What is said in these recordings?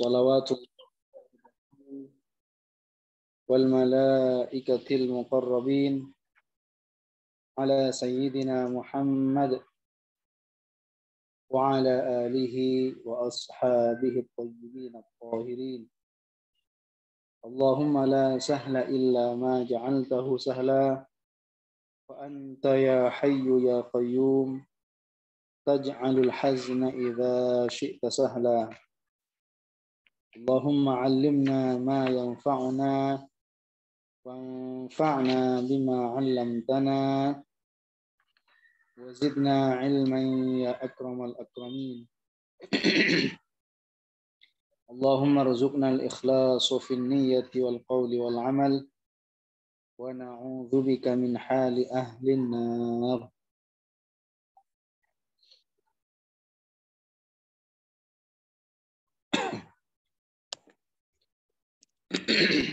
صلوات والملائكة المقربين على سيدنا محمد وعلى آله وأصحابه الطيبين الطاهرين. اللهم لا سهل إلا ما جعلته سهلا وأنت يا حي يا قيوم تجعل الحزن إذا شئت سهلا. اللهم علمنا ما ينفعنا وانفعنا بما علمتنا وزدنا علما يا أكرم الأكرمين. اللهم ارزقنا الإخلاص في النية والقول والعمل ونعوذ بك من حال أهل النار.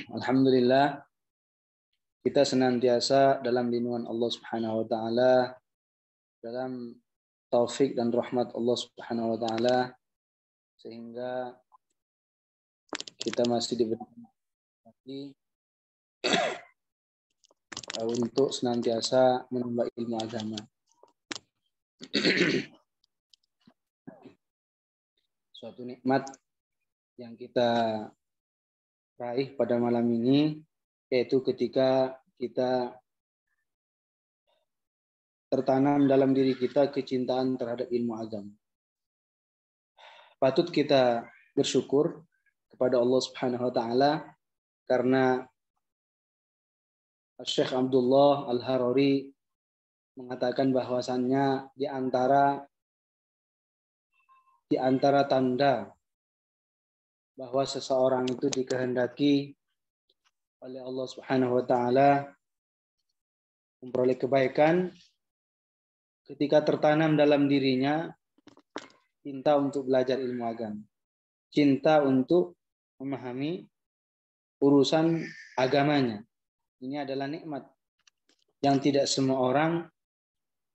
Alhamdulillah, kita senantiasa dalam lindungan Allah Subhanahu wa taala, dalam taufik dan rahmat Allah Subhanahu wa taala, sehingga kita masih diberi untuk senantiasa menambah ilmu agama. Suatu nikmat yang kita raih pada malam ini, yaitu ketika kita tertanam dalam diri kita kecintaan terhadap ilmu agama. Patut kita bersyukur kepada Allah Subhanahu wa taala karena Syekh Abdullah Al-Harari mengatakan bahwasannya di antara tanda bahwa seseorang itu dikehendaki oleh Allah Subhanahu wa taala memperoleh kebaikan ketika tertanam dalam dirinya cinta untuk belajar ilmu agama, cinta untuk memahami urusan agamanya. Ini adalah nikmat yang tidak semua orang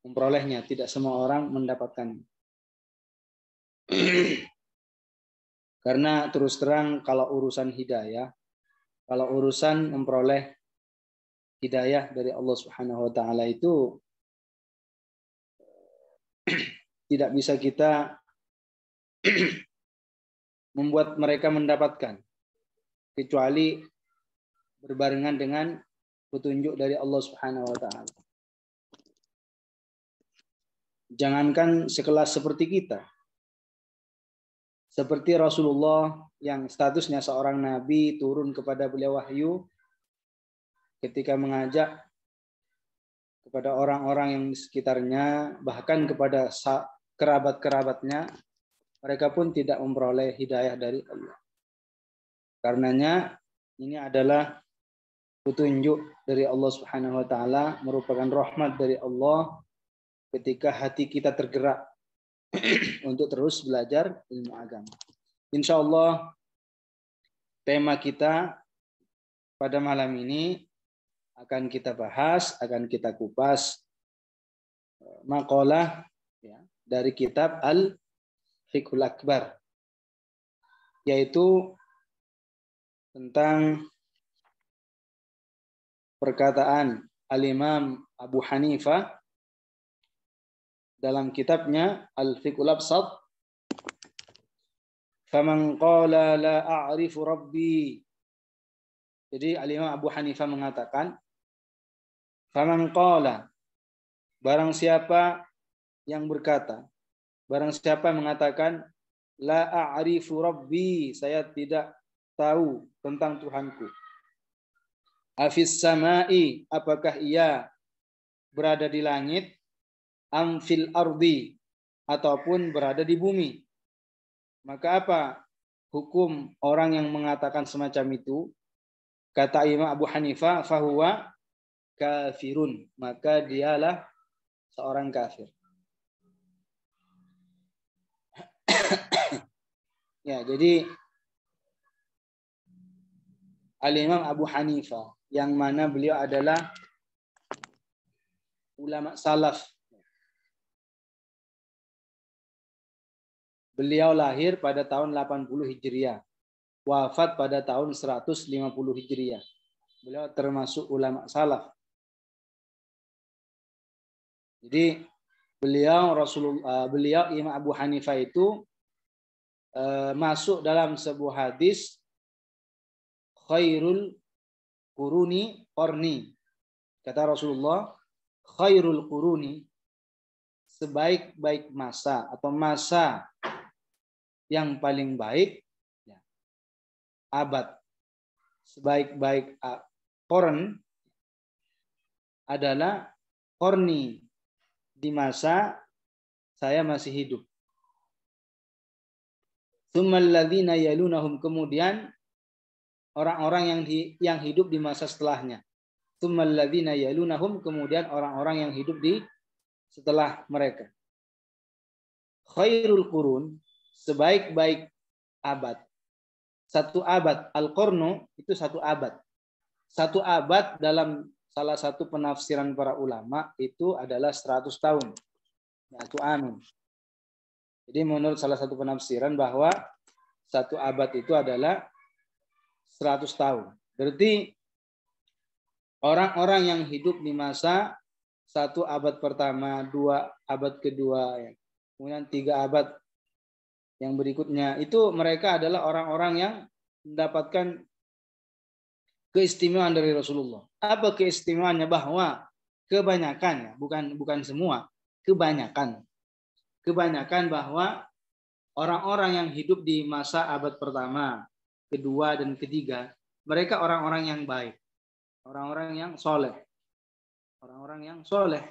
memperolehnya, tidak semua orang mendapatkannya. Karena terus terang kalau urusan hidayah, kalau urusan memperoleh hidayah dari Allah Subhanahu wa taala itu tidak bisa kita membuat mereka mendapatkan kecuali berbarengan dengan petunjuk dari Allah Subhanahu wa taala. Jangankan sekelas seperti kita, seperti Rasulullah yang statusnya seorang nabi, turun kepada beliau wahyu, ketika mengajak kepada orang-orang yang di sekitarnya, bahkan kepada kerabat-kerabatnya, mereka pun tidak memperoleh hidayah dari Allah. Karenanya ini adalah petunjuk dari Allah Subhanahu wa taala, merupakan rahmat dari Allah ketika hati kita tergerak untuk terus belajar ilmu agama. Insya Allah tema kita pada malam ini akan kita bahas, akan kita kupas maqalah ya, dari kitab Al-Fiqhul Akbar, yaitu tentang perkataan Al-Imam Abu Hanifah dalam kitabnya Al-Fiqhul Absat, "Faman qala la a'rifu rabbi." Jadi Al-Imam Abu Hanifah mengatakan, "Faman qala," barang siapa yang berkata, barang siapa mengatakan, "La a'rifu rabbi," saya tidak tahu tentang Tuhanku. "Afis sama'i," apakah ia berada di langit, "am fil ardi," ataupun berada di bumi. Maka apa hukum orang yang mengatakan semacam itu? Kata Imam Abu Hanifah, fahuwa kafirun, maka dialah seorang kafir. Ya, jadi Al-Imam Abu Hanifah yang mana beliau adalah ulama salaf. Beliau lahir pada tahun 80 Hijriah. wafat pada tahun 150 Hijriah. Beliau termasuk ulama salaf. Jadi beliau Imam Abu Hanifah itu masuk dalam sebuah hadis khairul quruni qarni. Kata Rasulullah, khairul quruni, sebaik-baik masa atau masa yang paling baik ya, abad. Sebaik-baik qarn adalah qarni, di masa saya masih hidup. Tsummal ladzina yalunahum, kemudian orang-orang yang hidup di masa setelahnya. Tsummal ladzina yalunahum, kemudian orang-orang yang hidup di setelah mereka. Khairul qurun, sebaik-baik abad. Satu abad, al-qarnu itu satu abad. Satu abad dalam salah satu penafsiran para ulama itu adalah 100 tahun. Yaitu amin. Jadi menurut salah satu penafsiran bahwa satu abad itu adalah 100 tahun. Berarti orang-orang yang hidup di masa satu abad pertama, 2 abad kedua, kemudian 3 abad yang berikutnya, itu mereka adalah orang-orang yang mendapatkan keistimewaan dari Rasulullah. Apa keistimewaannya? Bahwa kebanyakan, bukan semua, kebanyakan bahwa orang-orang yang hidup di masa abad pertama, kedua, dan ketiga, mereka orang-orang yang baik, orang-orang yang soleh,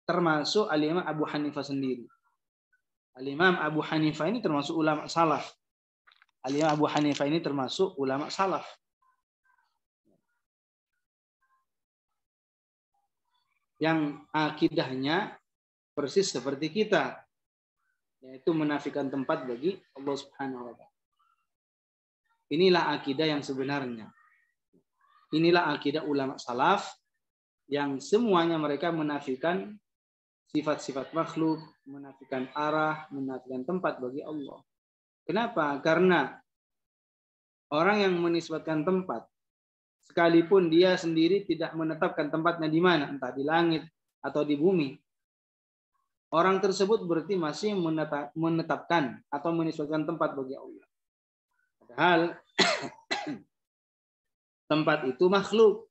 termasuk Al-Imam Abu Hanifah sendiri. Al-Imam Abu Hanifah ini termasuk ulama salaf. Al-Imam Abu Hanifah ini termasuk ulama salaf. Yang akidahnya persis seperti kita, yaitu menafikan tempat bagi Allah Subhanahu wa taala. Inilah akidah yang sebenarnya. Inilah akidah ulama salaf yang semuanya mereka menafikan sifat-sifat makhluk, menafikan arah, menafikan tempat bagi Allah. Kenapa? Karena orang yang menisbatkan tempat, sekalipun dia sendiri tidak menetapkan tempatnya di mana, entah di langit atau di bumi, orang tersebut berarti masih menetapkan atau menisbatkan tempat bagi Allah. Padahal tempat itu makhluk.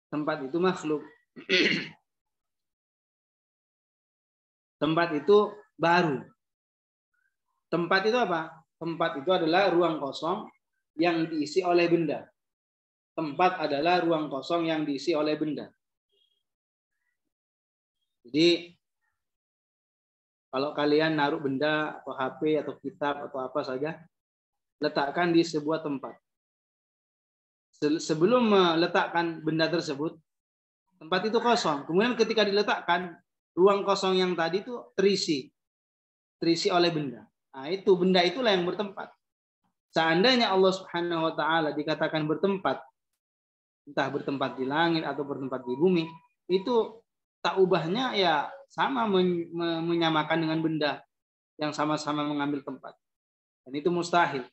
Tempat itu makhluk. Tempat itu baru. Tempat itu apa? Tempat itu adalah ruang kosong yang diisi oleh benda. Tempat adalah ruang kosong yang diisi oleh benda. Jadi kalau kalian naruh benda atau HP atau kitab atau apa saja, letakkan di sebuah tempat. Sebelum meletakkan benda tersebut, tempat itu kosong. Kemudian ketika diletakkan, ruang kosong yang tadi itu terisi oleh benda. Nah, itu benda itulah yang bertempat. Seandainya Allah Subhanahu wa taala dikatakan bertempat, entah bertempat di langit atau bertempat di bumi, itu tak ubahnya ya sama menyamakan dengan benda yang sama-sama mengambil tempat. Dan itu mustahil.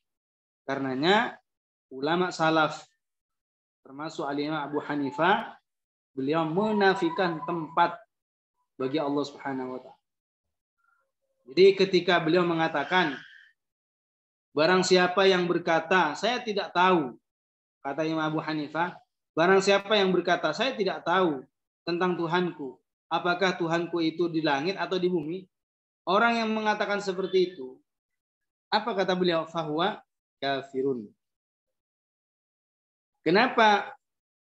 Karenanya ulama salaf termasuk Al-Imam Abu Hanifah, beliau menafikan tempat bagi Allah Subhanahu wa taala. Jadi ketika beliau mengatakan, barang siapa yang berkata, saya tidak tahu, kata Imam Abu Hanifah, barang siapa yang berkata, saya tidak tahu tentang Tuhanku, apakah Tuhanku itu di langit atau di bumi? Orang yang mengatakan seperti itu, apa kata beliau? Fahuwa kafirun. Kenapa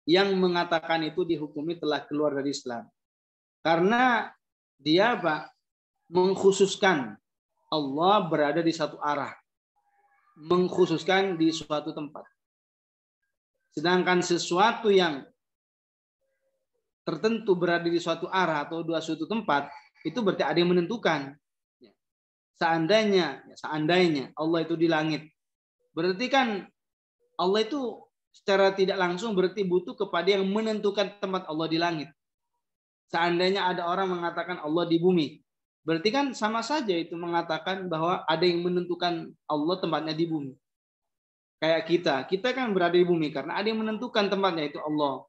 yang mengatakan itu dihukumi telah keluar dari Islam? Karena dia apa? Mengkhususkan Allah berada di satu arah, mengkhususkan di suatu tempat. Sedangkan sesuatu yang tertentu berada di suatu arah atau suatu tempat, itu berarti ada yang menentukan. Seandainya Allah itu di langit, berarti kan Allah itu secara tidak langsung berarti butuh kepada yang menentukan tempat Allah di langit. Seandainya ada orang mengatakan Allah di bumi, Berarti kan sama saja itu mengatakan bahwa ada yang menentukan Allah tempatnya di bumi. Kayak kita kan berada di bumi karena ada yang menentukan tempatnya, itu Allah.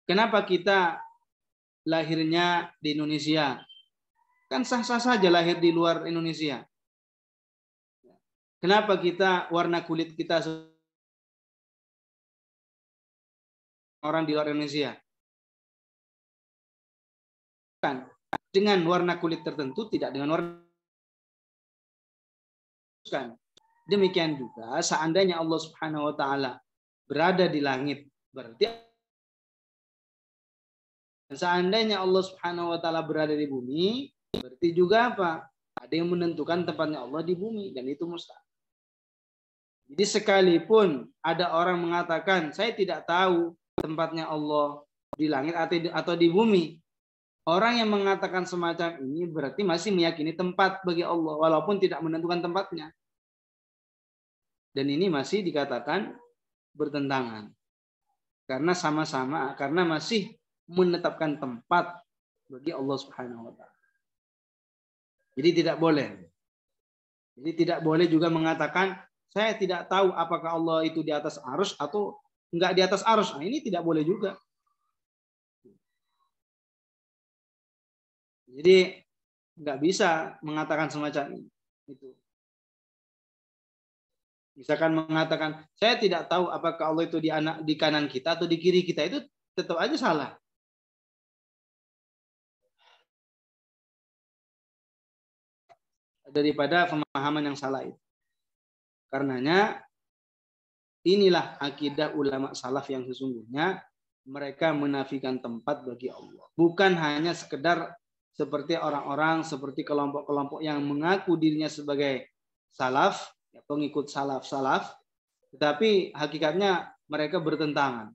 Kenapa kita lahirnya di Indonesia? Kan sah-sah saja lahir di luar Indonesia. Kenapa kita warna kulit kita orang di luar Indonesia? Kan dengan warna kulit tertentu, tidak dengan warna. Demikian juga seandainya Allah Subhanahu wa taala berada di langit, berarti seandainya Allah Subhanahu wa taala berada di bumi, berarti juga apa? Ada yang menentukan tempatnya Allah di bumi, dan itu mustahil. Jadi sekalipun ada orang mengatakan saya tidak tahu tempatnya Allah di langit atau di bumi, orang yang mengatakan semacam ini berarti masih meyakini tempat bagi Allah walaupun tidak menentukan tempatnya. Dan ini masih dikatakan bertentangan. Karena sama-sama, karena masih menetapkan tempat bagi Allah Subhanahu wa taala. Jadi tidak boleh. Jadi tidak boleh juga mengatakan saya tidak tahu apakah Allah itu di atas arsy atau enggak di atas arsy. Nah, ini tidak boleh juga. Jadi enggak bisa mengatakan semacam ini. Itu. Misalkan mengatakan saya tidak tahu apakah Allah itu di kanan kita atau di kiri kita, itu tetap aja salah. Daripada pemahaman yang salah itu. Karenanya inilah akidah ulama salaf yang sesungguhnya, mereka menafikan tempat bagi Allah. Bukan hanya sekedar seperti orang-orang, seperti kelompok-kelompok yang mengaku dirinya sebagai salaf, ya, pengikut salaf, tetapi hakikatnya mereka bertentangan.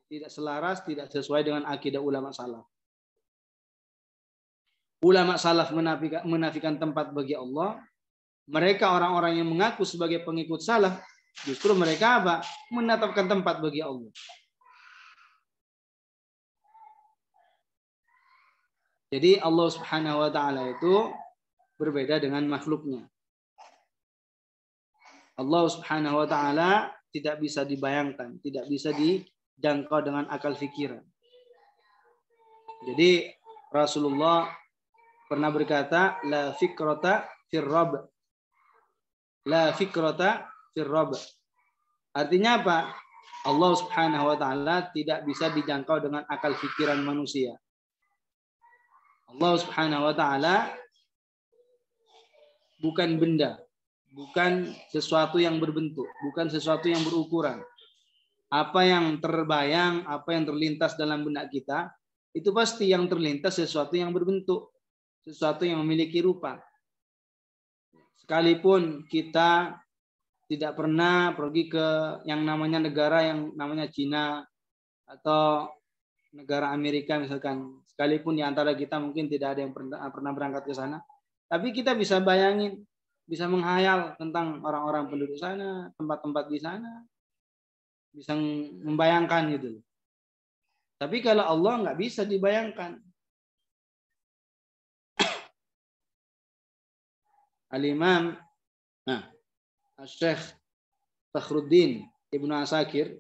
Tidak selaras, tidak sesuai dengan akidah ulama salaf. Ulama salaf menafikan tempat bagi Allah. Mereka orang-orang yang mengaku sebagai pengikut salaf, justru mereka apa? Menetapkan tempat bagi Allah. Jadi Allah Subhanahu wa taala itu berbeda dengan makhluknya. Allah Subhanahu wa taala tidak bisa dibayangkan, tidak bisa dijangkau dengan akal pikiran. Jadi Rasulullah pernah berkata, la fikrata fir rabb. La fikrata fir rabb. Artinya apa? Allah Subhanahu wa taala tidak bisa dijangkau dengan akal pikiran manusia. Allah Subhanahu wa taala bukan benda, bukan sesuatu yang berbentuk, bukan sesuatu yang berukuran. Apa yang terbayang, apa yang terlintas dalam benak kita, itu pasti yang terlintas sesuatu yang berbentuk, sesuatu yang memiliki rupa. Sekalipun kita tidak pernah pergi ke yang namanya negara yang namanya Cina atau negara Amerika misalkan, sekalipun di antara kita mungkin tidak ada yang pernah berangkat ke sana, tapi kita bisa bayangin, bisa menghayal tentang orang-orang penduduk sana, tempat-tempat di sana, bisa membayangkan gitu. Tapi kalau Allah nggak bisa dibayangkan. Al-Imam Syekh Fakhruddin Ibnu Asakir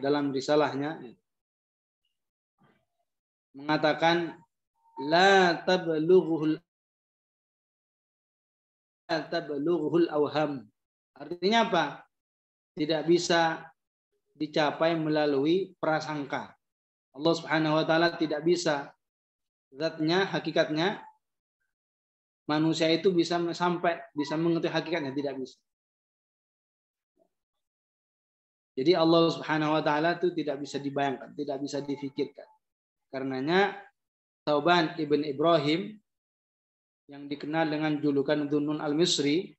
dalam risalahnya mengatakan la tablughuhul awham. Artinya apa? Tidak bisa dicapai melalui prasangka. Allah Subhanahu wa taala tidak bisa, zatnya, hakikatnya manusia itu bisa mengetahui hakikatnya, tidak bisa. Jadi Allah Subhanahu wa taala itu tidak bisa dibayangkan, tidak bisa difikirkan. Karenanya Thauban ibn Ibrahim yang dikenal dengan julukan Dhunnun al-Misri,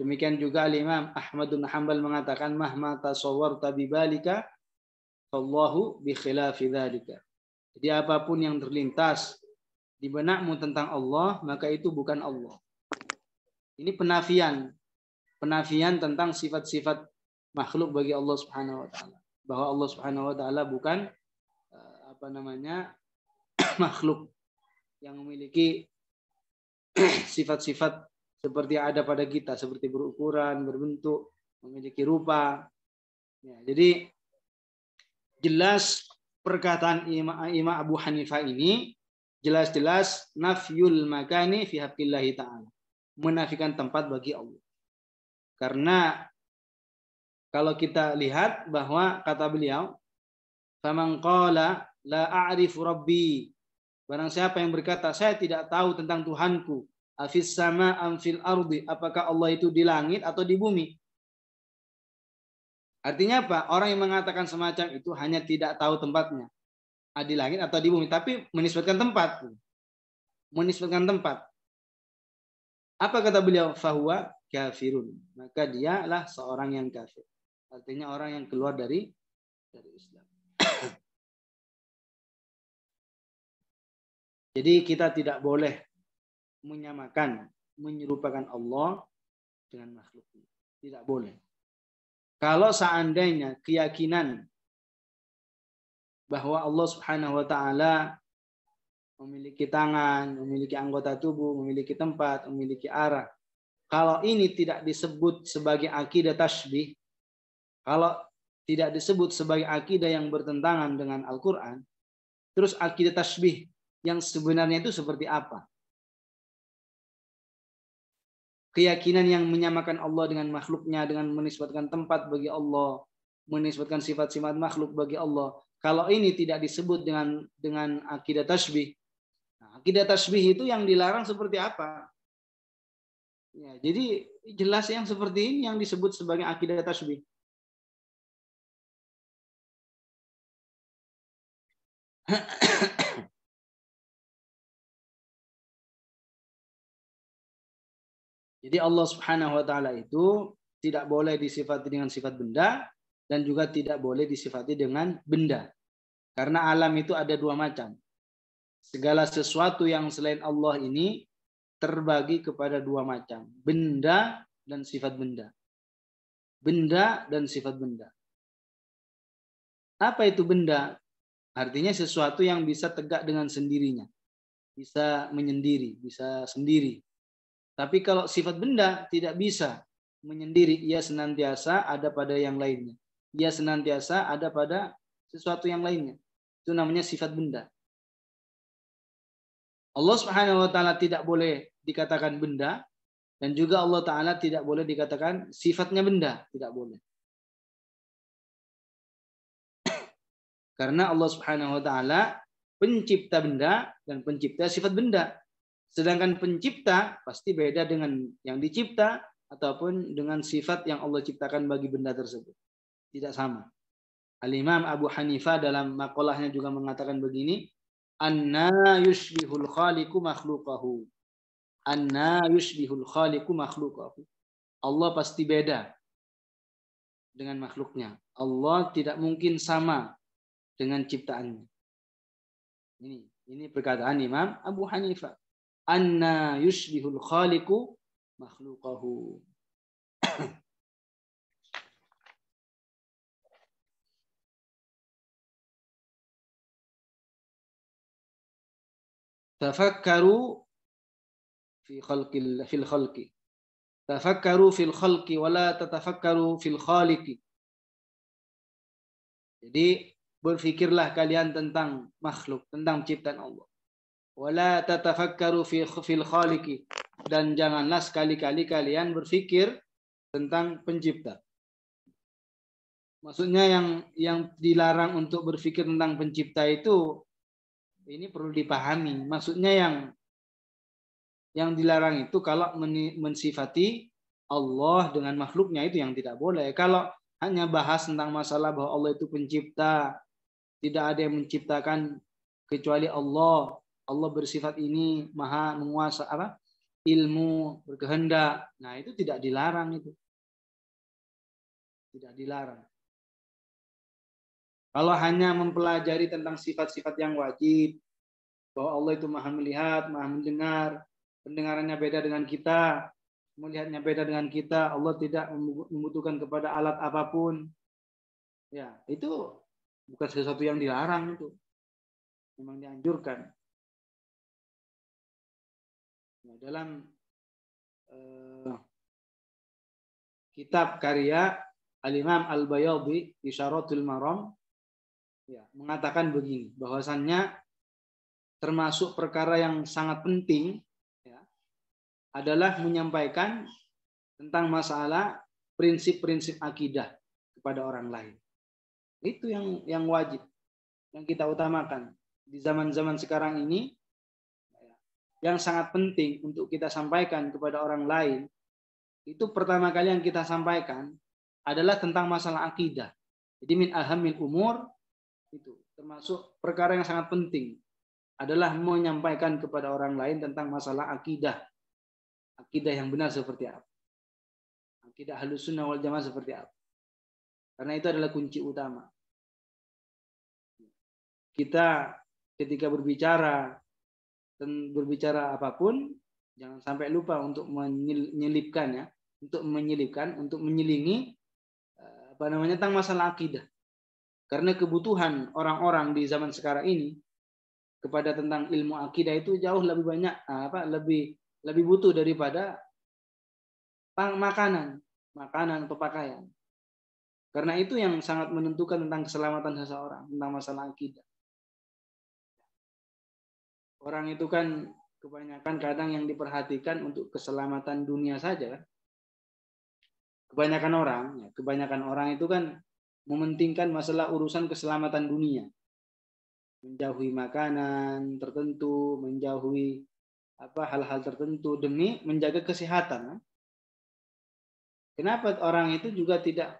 demikian juga Al-Imam Ahmad bin Hanbal mengatakan mahma tasawwarta bibalika fallahu bi khilafi dzalika. Jadi apapun yang terlintas di benakmu tentang Allah, maka itu bukan Allah. Ini penafian tentang sifat-sifat makhluk bagi Allah Subhanahu wa taala. Bahwa Allah Subhanahu wa taala bukan makhluk yang memiliki sifat-sifat seperti yang ada pada kita, seperti berukuran, berbentuk, memiliki rupa. Ya, jadi jelas perkataan Imam Abu Hanifah ini jelas-jelas nafyul makani fi haqqillahi ta'ala. Menafikan tempat bagi Allah. Karena kalau kita lihat bahwa kata beliau, faman qala la a'rifu rabbi. Barang siapa yang berkata, saya tidak tahu tentang Tuhanku. Afis sama am fil ardi. Apakah Allah itu di langit atau di bumi? Artinya apa? Orang yang mengatakan semacam itu hanya tidak tahu tempatnya. Di langit atau di bumi. Tapi menisbatkan tempat. Menisbatkan tempat. Apa kata beliau? Fahuwa kafirun. Maka dialah seorang yang kafir. Artinya orang yang keluar dari Islam. Jadi kita tidak boleh menyamakan, menyerupakan Allah dengan makhluknya. Tidak boleh. Kalau seandainya keyakinan bahwa Allah Subhanahu wa taala memiliki tangan, memiliki anggota tubuh, memiliki tempat, memiliki arah. Kalau ini tidak disebut sebagai akidah tasbih, kalau tidak disebut sebagai akidah yang bertentangan dengan Al-Quran, terus akidah tasbih yang sebenarnya itu seperti apa? Keyakinan yang menyamakan Allah dengan makhluknya, dengan menisbatkan tempat bagi Allah, menisbatkan sifat-sifat makhluk bagi Allah. Kalau ini tidak disebut dengan akidah tasbih, nah, akidah tasbih itu yang dilarang seperti apa? Ya, jadi jelas yang seperti ini yang disebut sebagai akidah tasbih. Jadi Allah Subhanahu wa taala itu tidak boleh disifati dengan sifat benda dan juga tidak boleh disifati dengan benda. Karena alam itu ada dua macam. Segala sesuatu yang selain Allah ini terbagi kepada dua macam. Benda dan sifat benda. Benda dan sifat benda. Apa itu benda? Artinya sesuatu yang bisa tegak dengan sendirinya. Bisa menyendiri, bisa sendiri. Tapi kalau sifat benda tidak bisa menyendiri, ia senantiasa ada pada yang lainnya. Ia senantiasa ada pada sesuatu yang lainnya. Itu namanya sifat benda. Allah Subhanahu wa taala tidak boleh dikatakan benda dan juga Allah taala tidak boleh dikatakan sifatnya benda, tidak boleh. Karena Allah Subhanahu wa taala pencipta benda dan pencipta sifat benda. Sedangkan pencipta pasti beda dengan yang dicipta ataupun dengan sifat yang Allah ciptakan bagi benda tersebut. Tidak sama. Al-Imam Abu Hanifah dalam makolahnya juga mengatakan begini, anna yushbihul khaliqu makhluqahu. Anna yushbihul khaliqu makhluqahu. Allah pasti beda dengan makhluknya. Allah tidak mungkin sama dengan ciptaannya. Ini perkataan Imam Abu Hanifah. Anna yushbihul khaliqu makhluqahu. Tafakkaru fi khalqil fil khalqi. Tafakkaru fil khalqi wala tatafakkaru fil khaliqi. Jadi berfikirlah kalian tentang makhluk, tentang ciptaan Allah. Wala tatafakkaru fil khaliqi, dan janganlah sekali-kali kalian berpikir tentang pencipta. Maksudnya yang dilarang untuk berpikir tentang pencipta itu ini perlu dipahami. Maksudnya yang dilarang itu kalau mensifati Allah dengan makhluknya itu yang tidak boleh. Kalau hanya bahas tentang masalah bahwa Allah itu pencipta, tidak ada yang menciptakan kecuali Allah. Allah bersifat ini maha menguasa ilmu, berkehendak. Nah, itu tidak dilarang itu. Tidak dilarang. Kalau hanya mempelajari tentang sifat-sifat yang wajib, bahwa Allah itu maha melihat, maha mendengar, pendengarannya beda dengan kita, melihatnya beda dengan kita, Allah tidak membutuhkan kepada alat apapun. Ya, itu bukan sesuatu yang dilarang itu. Memang dianjurkan. dalam kitab karya Al-Imam Al-Bayadhi Isyaratul Maram mengatakan begini, bahwasannya termasuk perkara yang sangat penting adalah menyampaikan tentang masalah prinsip-prinsip akidah kepada orang lain. Itu yang wajib, yang kita utamakan di zaman-zaman sekarang ini. Yang sangat penting untuk kita sampaikan kepada orang lain, itu pertama kali yang kita sampaikan adalah tentang masalah akidah. Jadi min ahamil umur, itu termasuk perkara yang sangat penting adalah menyampaikan kepada orang lain tentang masalah akidah. Akidah yang benar seperti apa? Akidah Ahlus Sunnah wal Jamaah seperti apa? Karena itu adalah kunci utama. Kita ketika berbicara apapun, jangan sampai lupa untuk menyelipkan untuk menyelingi tentang masalah akidah. Karena kebutuhan orang-orang di zaman sekarang ini kepada tentang ilmu akidah itu jauh lebih banyak, lebih butuh daripada makanan atau pakaian. Karena itu yang sangat menentukan tentang keselamatan seseorang, tentang masalah akidah. Orang itu kan kebanyakan kadang yang diperhatikan untuk keselamatan dunia saja. Kebanyakan orang itu kan mementingkan masalah urusan keselamatan dunia. Menjauhi makanan tertentu, menjauhi hal-hal tertentu demi menjaga kesehatan. Kenapa orang itu juga tidak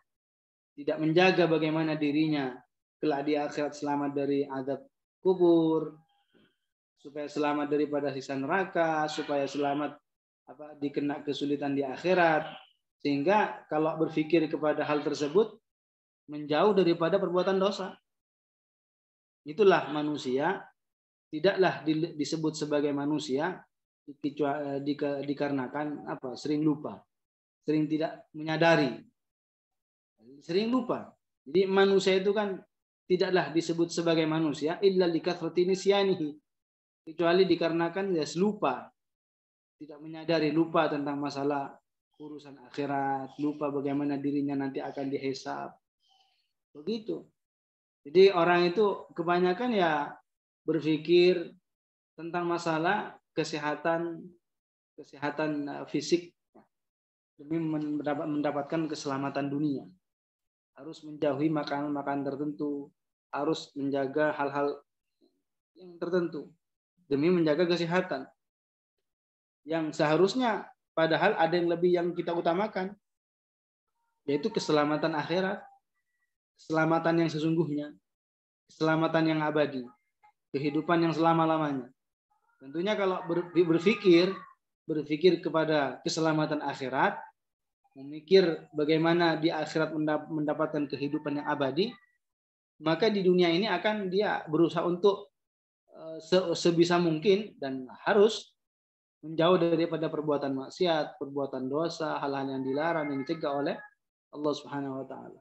menjaga bagaimana dirinya kelak di akhirat selamat dari azab kubur, supaya selamat daripada siksa neraka, supaya selamat dikena kesulitan di akhirat, sehingga kalau berpikir kepada hal tersebut menjauh daripada perbuatan dosa. Itulah manusia tidaklah disebut sebagai manusia dikarenakan sering lupa, sering tidak menyadari, sering lupa. Jadi manusia itu kan tidaklah disebut sebagai manusia illa likathrati nisyanihi, kecuali dikarenakan lupa, tidak menyadari, lupa tentang masalah urusan akhirat, lupa bagaimana dirinya nanti akan dihisab. Begitu. Jadi orang itu kebanyakan berpikir tentang masalah kesehatan fisik demi mendapatkan keselamatan dunia. Harus menjauhi makanan-makanan tertentu, harus menjaga hal-hal yang tertentu demi menjaga kesehatan. Yang seharusnya padahal ada yang lebih yang kita utamakan, yaitu keselamatan akhirat, keselamatan yang sesungguhnya, keselamatan yang abadi, kehidupan yang selama-lamanya. Tentunya kalau berpikir kepada keselamatan akhirat, memikir bagaimana di akhirat mendapatkan kehidupan yang abadi, maka di dunia ini akan dia berusaha untuk sebisa mungkin dan harus menjauh daripada perbuatan maksiat, perbuatan dosa, hal-hal yang dilarang, yang dicegah oleh Allah Subhanahu wa taala.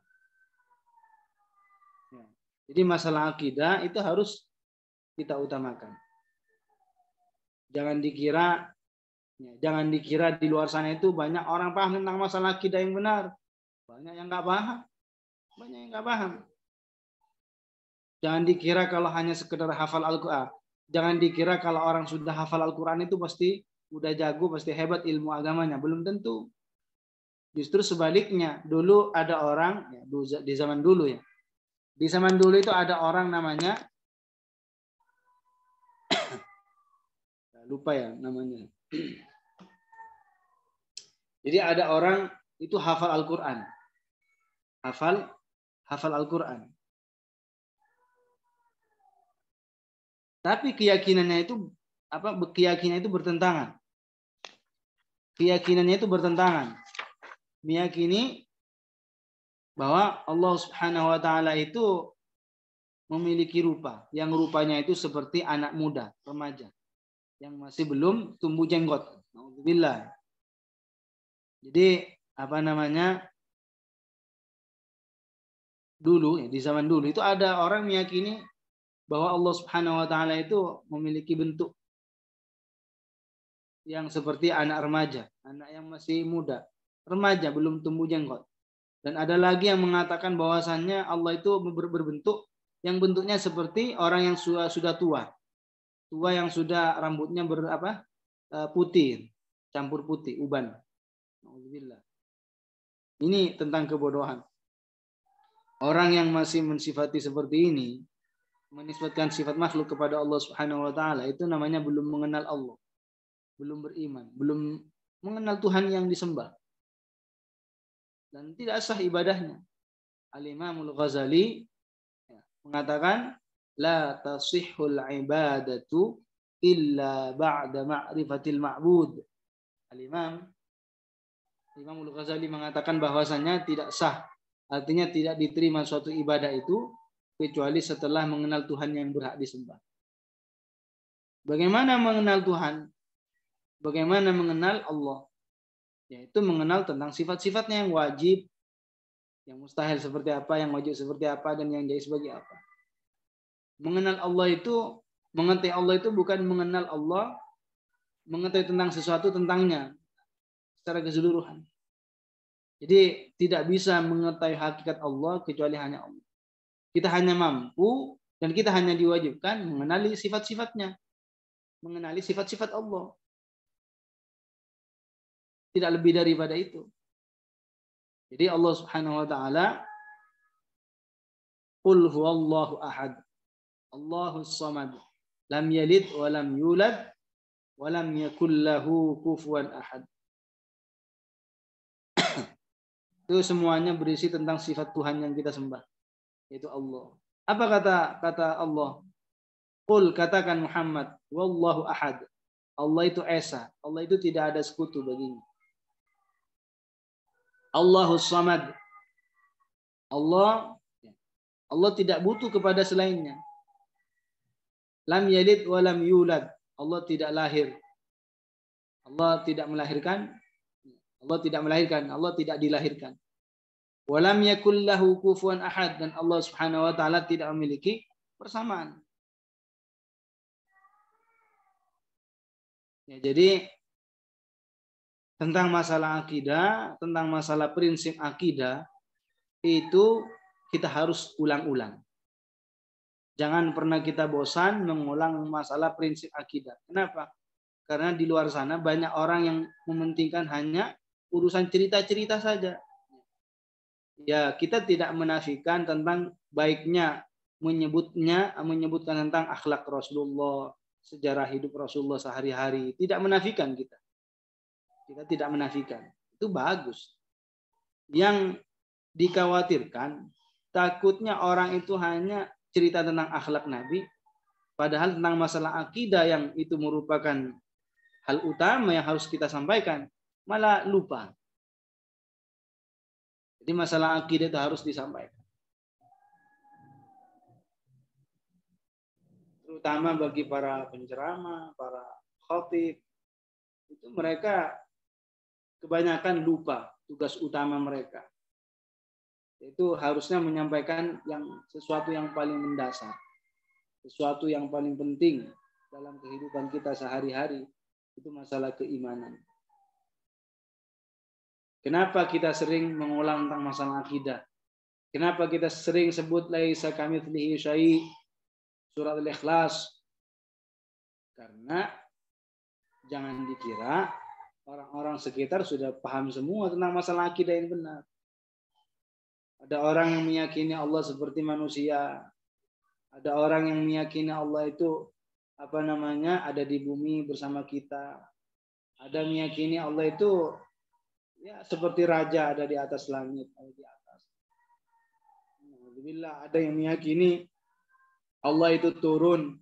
Jadi masalah akidah itu harus kita utamakan. Jangan dikira di luar sana itu banyak orang paham tentang masalah akidah yang benar. Banyak yang nggak paham. Jangan dikira kalau hanya sekedar hafal Al-Quran. Jangan dikira kalau orang sudah hafal Al-Quran itu pasti udah jago, pasti hebat ilmu agamanya. Belum tentu. Justru sebaliknya. Dulu ada orang, di zaman dulu Di zaman dulu itu ada orang namanya, lupa namanya. Jadi ada orang itu hafal Al-Quran. Hafal Al-Quran. Tapi keyakinannya itu bertentangan. Meyakini bahwa Allah Subhanahu wa taala itu memiliki rupa, yang rupanya itu seperti anak muda, remaja yang masih belum tumbuh jenggot. Alhamdulillah. Jadi dulu di zaman dulu itu ada orang meyakini bahwa Allah Subhanahu wa taala itu memiliki bentuk. yang seperti anak remaja, anak yang masih muda, remaja belum tumbuh jenggot. Dan ada lagi yang mengatakan bahwasannya Allah itu berbentuk yang bentuknya seperti orang yang sudah tua yang sudah rambutnya putih, campur putih, uban. Alhamdulillah. Ini tentang kebodohan. Orang yang masih mensifati seperti ini, menisbatkan sifat makhluk kepada Allah Subhanahu wa taala, itu namanya belum mengenal Allah. Belum beriman, belum mengenal Tuhan yang disembah. Dan tidak sah ibadahnya. Al-Imamul Ghazali mengatakan la tasihhul ibadatu illa ba'da ma'rifatil ma'bud. Imamul Ghazali mengatakan bahwasanya tidak sah, artinya tidak diterima suatu ibadah itu kecuali setelah mengenal Tuhan yang berhak disembah. Bagaimana mengenal Tuhan? Bagaimana mengenal Allah? Yaitu mengenal tentang sifat-sifatnya yang wajib, yang mustahil seperti apa, yang wajib seperti apa, dan yang jaiz sebagai apa. Mengenal Allah itu, mengetahui Allah itu bukan mengenal Allah, mengetahui tentang sesuatu tentangnya secara keseluruhan. Jadi tidak bisa mengetahui hakikat Allah kecuali hanya Allah. Kita hanya mampu dan kita hanya diwajibkan mengenali sifat-sifatnya, mengenali sifat-sifat Allah. Tidak lebih daripada itu. Jadi Allah Subhanahu wa taala, qul huwallahu ahad, Allahus samad, lam yalid wa lam yulad wa lam yakul lahu kufuwan ahad. Itu semuanya berisi tentang sifat Tuhan yang kita sembah, yaitu Allah. Apa kata Allah? Qul, katakan Muhammad, wallahu ahad. Allah itu esa, Allah itu tidak ada sekutu baginya. Allahus samad. Allah tidak butuh kepada selainnya. Lam yalid wa lam yulad. Allah tidak lahir. Allah tidak melahirkan. Allah tidak melahirkan. Allah tidak dilahirkan. Wa lam yakul lahu kufuwan ahad. Dan Allah Subhanahu wa taala tidak memiliki persamaan. Ya, jadi tentang masalah akidah, tentang masalah prinsip akidah, itu kita harus ulang-ulang. Jangan pernah kita bosan mengulang masalah prinsip akidah. Kenapa? Karena di luar sana banyak orang yang mementingkan hanya urusan cerita-cerita saja. Ya, kita tidak menafikan tentang baiknya menyebutkan tentang akhlak Rasulullah, sejarah hidup Rasulullah sehari-hari. Tidak menafikan kita. Kita tidak menafikan. Itu bagus. Yang dikhawatirkan, takutnya orang itu hanya cerita tentang akhlak Nabi, padahal tentang masalah akidah yang itu merupakan hal utama yang harus kita sampaikan, malah lupa. Jadi masalah akidah itu harus disampaikan. Terutama bagi para penceramah, para khatib, itu mereka kebanyakan lupa tugas utama mereka. Itu harusnya menyampaikan sesuatu yang paling mendasar, sesuatu yang paling penting dalam kehidupan kita sehari-hari, itu masalah keimanan. Kenapa kita sering mengulang tentang masalah akidah? Kenapa kita sering sebut laisa kamitslihi syai', surat Al-Ikhlas? Karena jangan dikira orang-orang sekitar sudah paham semua tentang masalah akidah yang benar. Ada orang yang meyakini Allah seperti manusia. Ada orang yang meyakini Allah itu ada di bumi bersama kita. Ada meyakini Allah itu ya seperti raja, ada di atas langit, ada di atas. Alhamdulillah, ada yang meyakini Allah itu turun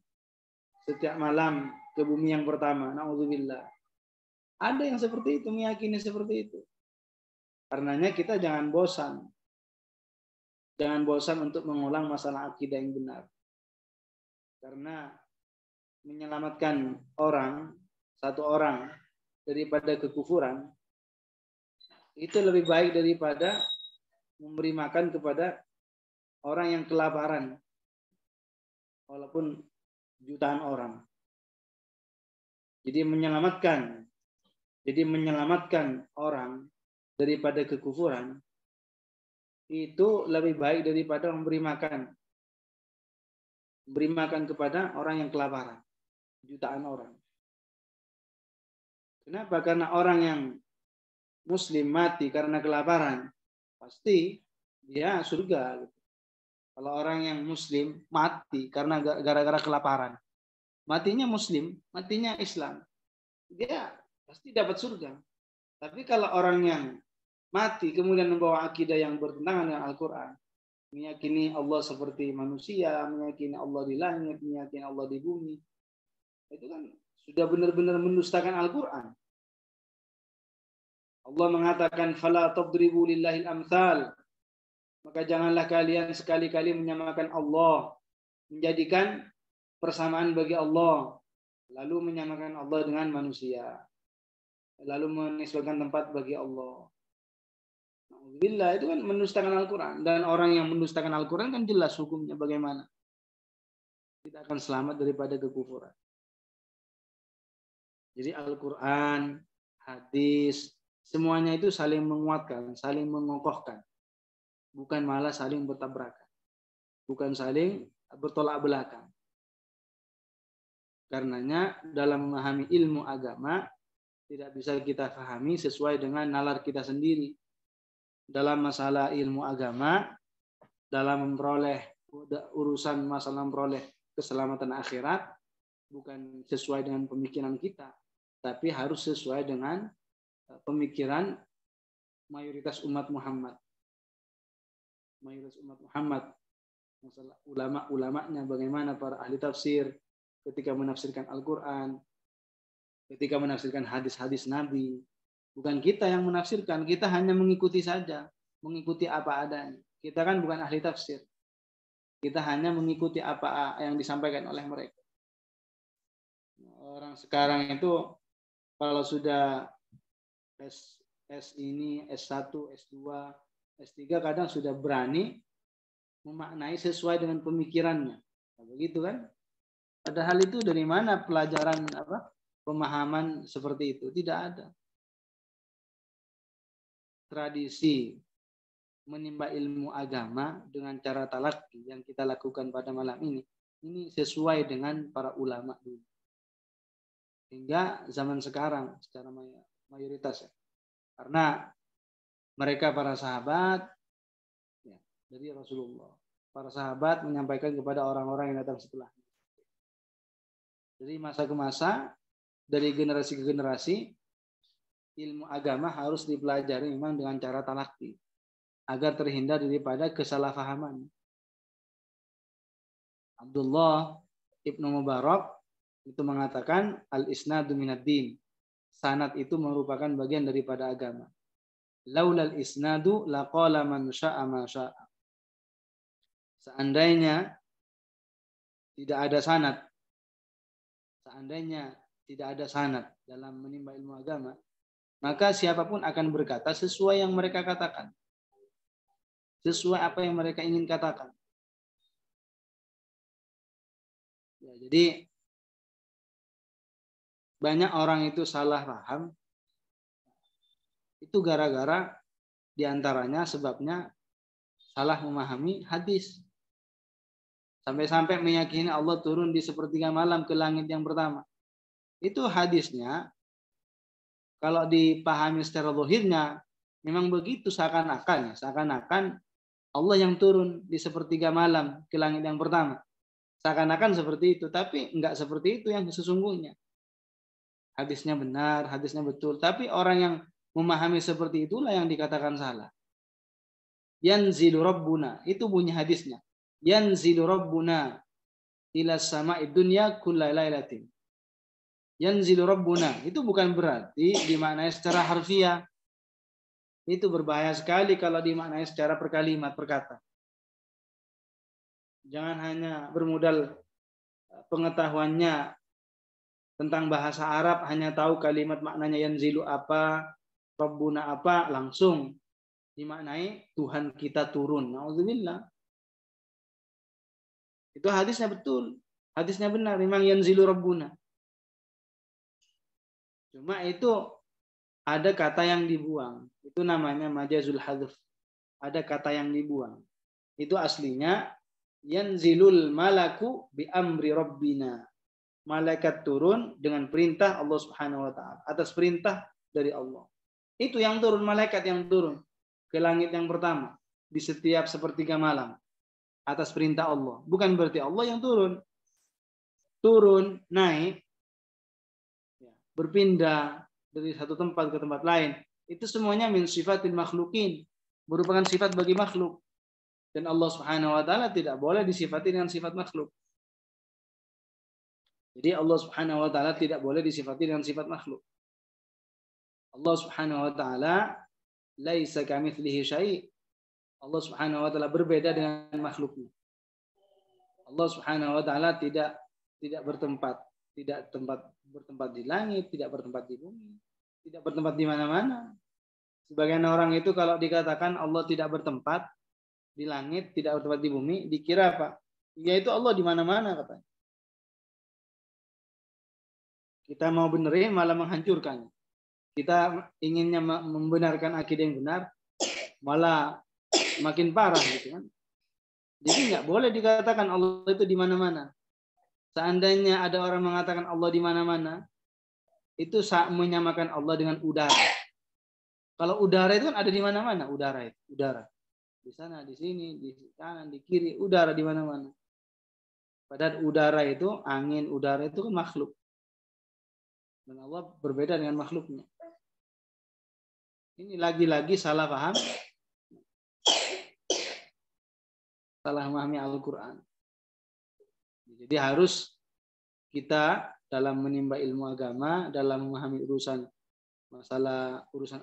setiap malam ke bumi yang pertama. Na'udzubillah. Ada yang seperti itu, meyakini seperti itu. Karenanya kita jangan bosan. Jangan bosan untuk mengulang masalah akidah yang benar. Karena menyelamatkan satu orang daripada kekufuran, itu lebih baik daripada memberi makan kepada orang yang kelaparan, walaupun jutaan orang. Jadi menyelamatkan Jadi menyelamatkan orang daripada kekufuran itu lebih baik daripada memberi makan. Memberi makan kepada orang yang kelaparan. Jutaan orang. Kenapa? Karena orang yang Muslim mati karena kelaparan, pasti dia surga. Kalau orang yang Muslim mati karena gara-gara kelaparan, matinya Muslim, matinya Islam, dia pasti dapat surga. Tapi kalau orang yang mati kemudian membawa akidah yang bertentangan dengan Al-Quran, meyakini Allah seperti manusia, meyakini Allah di langit, meyakini Allah di bumi, itu kan sudah benar-benar mendustakan Al-Quran. Allah mengatakan fala tadribu lillahil amsal. Maka janganlah kalian sekali-kali menyamakan Allah, menjadikan persamaan bagi Allah, lalu menyamakan Allah dengan manusia, lalu menisbahkan tempat bagi Allah. Alhamdulillah, itu kan mendustakan Al-Quran. Dan orang yang mendustakan Al-Quran kan jelas hukumnya bagaimana. Kita akan selamat daripada kekufuran. Jadi Al-Quran, hadis, semuanya itu saling menguatkan, saling mengokohkan. Bukan malah saling bertabrakan. Bukan saling bertolak belakang. Karenanya dalam memahami ilmu agama, tidak bisa kita pahami sesuai dengan nalar kita sendiri. Dalam masalah ilmu agama, dalam memperoleh urusan masalah memperoleh keselamatan akhirat, bukan sesuai dengan pemikiran kita, tapi harus sesuai dengan pemikiran mayoritas umat Muhammad. Mayoritas umat Muhammad, masalah ulama-ulamanya, bagaimana para ahli tafsir ketika menafsirkan Al-Quran, ketika menafsirkan hadis-hadis Nabi. Bukan kita yang menafsirkan, kita hanya mengikuti saja, mengikuti apa adanya. Kita kan bukan ahli tafsir. Kita hanya mengikuti apa yang disampaikan oleh mereka. Orang sekarang itu kalau sudah S ini, S1, S2, S3 kadang sudah berani memaknai sesuai dengan pemikirannya. Nah, begitu kan? Padahal itu dari mana pelajaran pemahaman seperti itu? Tidak ada. Tradisi menimba ilmu agama dengan cara talaqi yang kita lakukan pada malam ini sesuai dengan para ulama dulu. Hingga zaman sekarang secara mayoritas ya. Karena mereka para sahabat ya, dari Rasulullah. Para sahabat menyampaikan kepada orang-orang yang datang setelahnya. Dari masa ke masa, dari generasi ke generasi, ilmu agama harus dipelajari memang dengan cara talaqi agar terhindar daripada kesalahpahaman. Abdullah Ibnu Mubarak itu mengatakan al-isnadu minad din. Sanad itu merupakan bagian daripada agama. Laulal isnadu laqala man syaa ma syaa. Seandainya tidak ada sanad, seandainya tidak ada sanad dalam menimba ilmu agama, maka siapapun akan berkata sesuai yang mereka katakan. Sesuai apa yang mereka ingin katakan. Ya, jadi banyak orang itu salah paham. Itu gara-gara diantaranya sebabnya salah memahami hadis. Sampai-sampai meyakini Allah turun di sepertiga malam ke langit yang pertama. Itu hadisnya, kalau dipahami secara zahirnya, memang begitu seakan-akan Allah yang turun di sepertiga malam ke langit yang pertama. Seakan-akan seperti itu, tapi enggak seperti itu yang sesungguhnya. Hadisnya benar, hadisnya betul, tapi orang yang memahami seperti itulah yang dikatakan salah. Yanzilu Rabbuna, itu bunyi hadisnya. Yanzilu Rabbuna ila sama'id dunya kulla lailatin. Yanzilu Rabbuna, itu bukan berarti dimaknai secara harfiah. Itu berbahaya sekali kalau dimaknai secara perkalimat, perkata. Jangan hanya bermodal pengetahuannya tentang bahasa Arab, hanya tahu kalimat maknanya yanzilu apa, Rabbuna apa, langsung dimaknai Tuhan kita turun. Na'udzubillah. Itu hadisnya betul. Hadisnya benar. Memang yanzilu Rabbuna. Cuma itu ada kata yang dibuang. Itu namanya majazul hadzf. Ada kata yang dibuang. Itu aslinya yanzilul malaku bi amri rabbina. Malaikat turun dengan perintah Allah Subhanahu wa taala, atas perintah dari Allah. Itu yang turun, malaikat yang turun ke langit yang pertama di setiap sepertiga malam atas perintah Allah. Bukan berarti Allah yang turun. Turun, naik, berpindah dari satu tempat ke tempat lain. Itu semuanya min sifatil makhlukin, merupakan sifat bagi makhluk. Dan Allah Subhanahu wa taala tidak boleh disifati dengan sifat makhluk. Jadi Allah Subhanahu wa taala tidak boleh disifati dengan sifat makhluk. Allah Subhanahu wa taala laisa kamitslihi syai'. Allah Subhanahu wa taala berbeda dengan makhluknya. Allah Subhanahu wa taala tidak bertempat bertempat di langit, tidak bertempat di bumi, tidak bertempat di mana-mana. Sebagian orang itu kalau dikatakan Allah tidak bertempat di langit, tidak bertempat di bumi, dikira apa? Yaitu Allah di mana-mana katanya. Kita mau benerin malah menghancurkan. Kita inginnya membenarkan akidah yang benar, malah makin parah gitu kan. Jadi nggak boleh dikatakan Allah itu di mana-mana. Seandainya ada orang mengatakan Allah di mana-mana, itu menyamakan Allah dengan udara. Kalau udara itu kan ada di mana-mana, udara. Di sana, di sini, di kanan, di kiri, udara di mana-mana. Padahal udara itu, angin, udara itu kan makhluk. Dan Allah berbeda dengan makhluknya. Ini lagi-lagi salah paham. Salah memahami Al-Quran. Jadi harus kita dalam menimba ilmu agama, dalam memahami urusan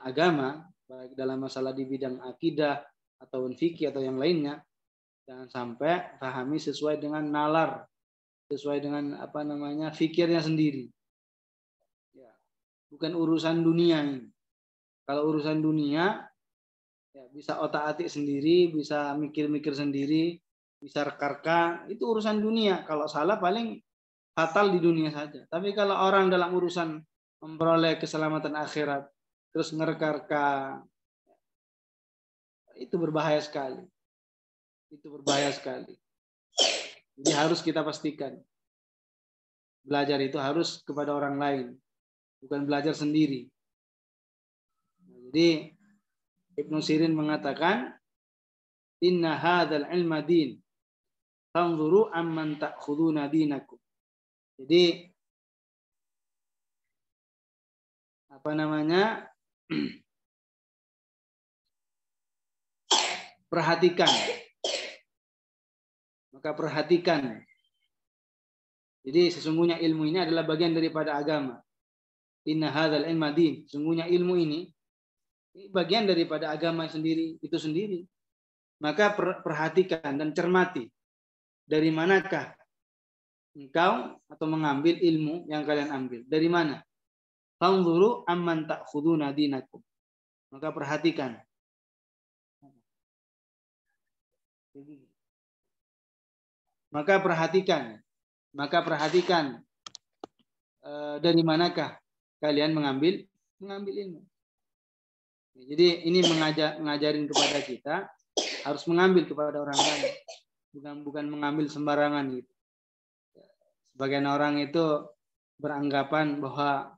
agama, baik dalam masalah di bidang akidah atau fikih atau yang lainnya, jangan sampai pahami sesuai dengan nalar, sesuai dengan fikirnya sendiri. Ya, bukan urusan dunia ini. Kalau urusan dunia, ya bisa otak-atik sendiri, bisa mikir-mikir sendiri, bisa reka-reka, itu urusan dunia. Kalau salah paling fatal di dunia saja. Tapi kalau orang dalam urusan memperoleh keselamatan akhirat, terus ngereka-reka, itu berbahaya sekali. Jadi harus kita pastikan. Belajar itu harus kepada orang lain, bukan belajar sendiri. Jadi Ibnu Sirin mengatakan, inna hadzal ilma din, fanzuru amman ta'khuduna dinakum. Jadi perhatikan. Maka perhatikan. Jadi sesungguhnya ilmu ini adalah bagian daripada agama. Inna hadzal ilma din. Sesungguhnya ilmu ini bagian daripada agama itu sendiri. Maka perhatikan dan cermati. Dari manakah engkau atau mengambil ilmu yang kalian ambil? Dari mana? Fanzuru amman ta'khuduna dinakum. Maka perhatikan. Maka perhatikan dari manakah kalian mengambil ilmu. Jadi ini mengajarin kepada kita harus mengambil kepada orang lain, bukan mengambil sembarangan gitu. Sebagian orang itu beranggapan bahwa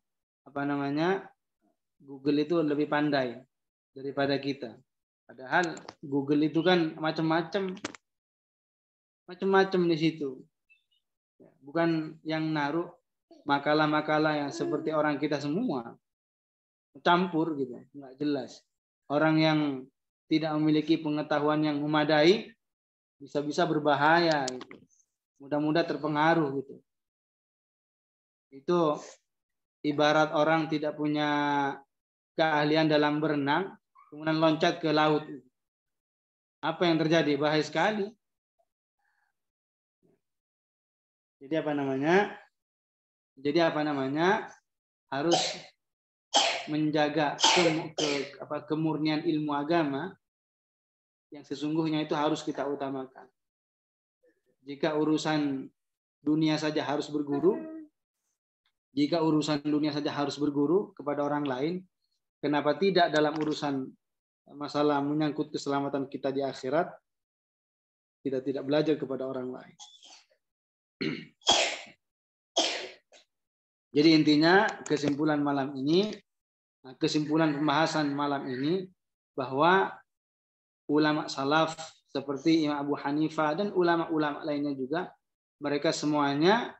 Google itu lebih pandai daripada kita. Padahal Google itu kan macam-macam di situ. Bukan yang naruh makalah-makalah yang seperti orang kita semua. Campur gitu, nggak jelas. Orang yang tidak memiliki pengetahuan yang memadai bisa-bisa berbahaya gitu. Mudah-mudah terpengaruh gitu. Itu ibarat orang tidak punya keahlian dalam berenang, kemudian loncat ke laut. Apa yang terjadi? Bahaya sekali. Jadi harus menjaga kemurnian ilmu agama yang sesungguhnya itu harus kita utamakan. Jika urusan dunia saja harus berguru kepada orang lain, kenapa tidak dalam urusan masalah menyangkut keselamatan kita di akhirat, kita tidak belajar kepada orang lain. Jadi intinya kesimpulan malam ini, kesimpulan pembahasan malam ini, bahwa ulama salaf seperti Imam Abu Hanifah dan ulama-ulama lainnya juga, mereka semuanya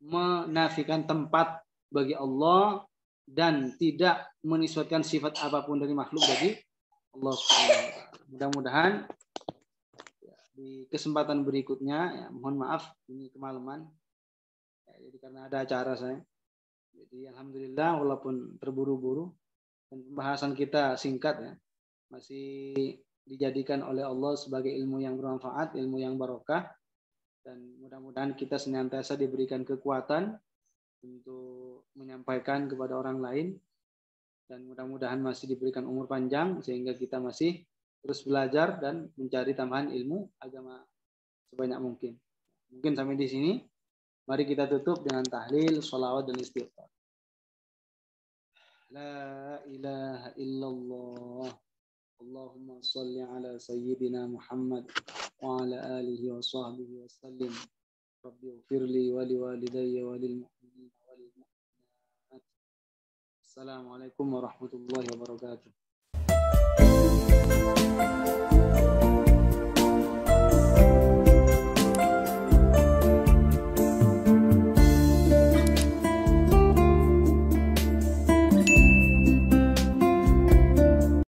menafikan tempat bagi Allah dan tidak menisbatkan sifat apapun dari makhluk bagi Allah Subhanahu wa taala. Mudah-mudahan di kesempatan berikutnya, ya, mohon maaf ini kemalaman, ya, jadi karena ada acara saya. Jadi alhamdulillah walaupun terburu-buru dan pembahasan kita singkat, ya, masih dijadikan oleh Allah sebagai ilmu yang bermanfaat, ilmu yang barokah, dan mudah-mudahan kita senantiasa diberikan kekuatan untuk menyampaikan kepada orang lain, dan mudah-mudahan masih diberikan umur panjang sehingga kita masih terus belajar dan mencari tambahan ilmu agama sebanyak mungkin. Mungkin sampai di sini. Mari kita tutup dengan tahlil, sholawat dan istighfar. La ilaha illallah. Allahumma salli ala sayyidina Muhammad wa ala alihi wa sahbihi wa sallim. Rabbi ighfirli wa liwalidayya wa lil mu'minin wa lil mu'minat. Assalamualaikum warahmatullahi wabarakatuh.